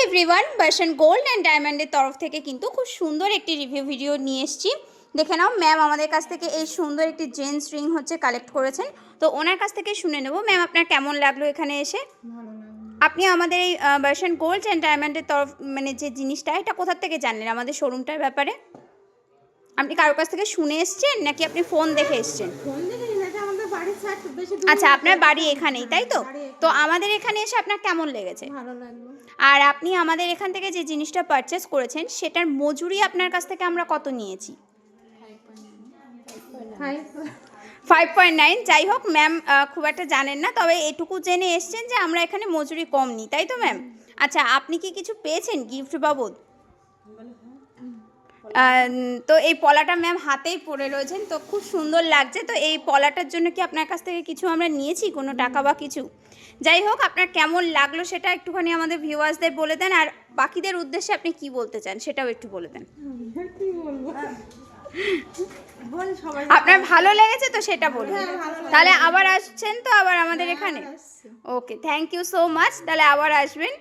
Everyone, বার্শন gold and ডায়মন্ডের তরফ থেকে কিন্তু খুব সুন্দর একটি রিভিউ ভিডিও নিয়ে এসেছি। দেখে নাও, ম্যাম আমাদের কাছ থেকে এই সুন্দর একটি জেন্টস রিং হচ্ছে কালেক্ট করেছেন। তো ওনার কাছ থেকে শুনে নেব, ম্যাম আপনার কেমন লাগলো এখানে এসে? আপনি আমাদের এই বার্শন গোল্ড অ্যান্ড ডায়মন্ডের তরফ মানে যে জিনিসটা, এটা কোথা থেকে জানলেন আমাদের শোরুমটার ব্যাপারে? আপনি কারোর কাছ থেকে শুনে এসছেন নাকি আপনি ফোন দেখে এসছেন? আচ্ছা, আপনার বাড়ি এখানেই, তাই তো? তো আমাদের এখানে এসে আপনার কেমন লেগেছে? ভালো লাগলো। আর আপনি আমাদের এখান থেকে যে জিনিসটা পারচেস করেছেন সেটার মজুরি আপনার কাছ থেকে আমরা কত নিয়েছি? 5.9। যাই হোক, ম্যাম খুব একটা জানেন না, তবে এটুকু জেনে এসছেন যে আমরা এখানে মজুরি কম নিই, তাই তো ম্যাম? আচ্ছা, আপনি কি কিছু পেয়েছেন গিফট বাবদ? তো এই পলাটা ম্যাম হাতেই পরে রয়েছেন, তো খুব সুন্দর লাগছে। তো এই পলাটার জন্য কি আপনার কাছ থেকে কিছু আমরা নিয়েছি, কোনো টাকা বা কিছু? যাই হোক, আপনার কেমন লাগলো সেটা একটুখানি আমাদের ভিউয়ার্সদের বলে দেন, আর বাকিদের উদ্দেশ্যে আপনি কি বলতে চান সেটাও একটু বলে দেন। আপনার ভালো লেগেছে তো সেটা বলুন। তাহলে আবার আসছেন তো আবার আমাদের এখানে? ওকে, থ্যাংক ইউ সো মাচ। তাহলে আবার আসবেন।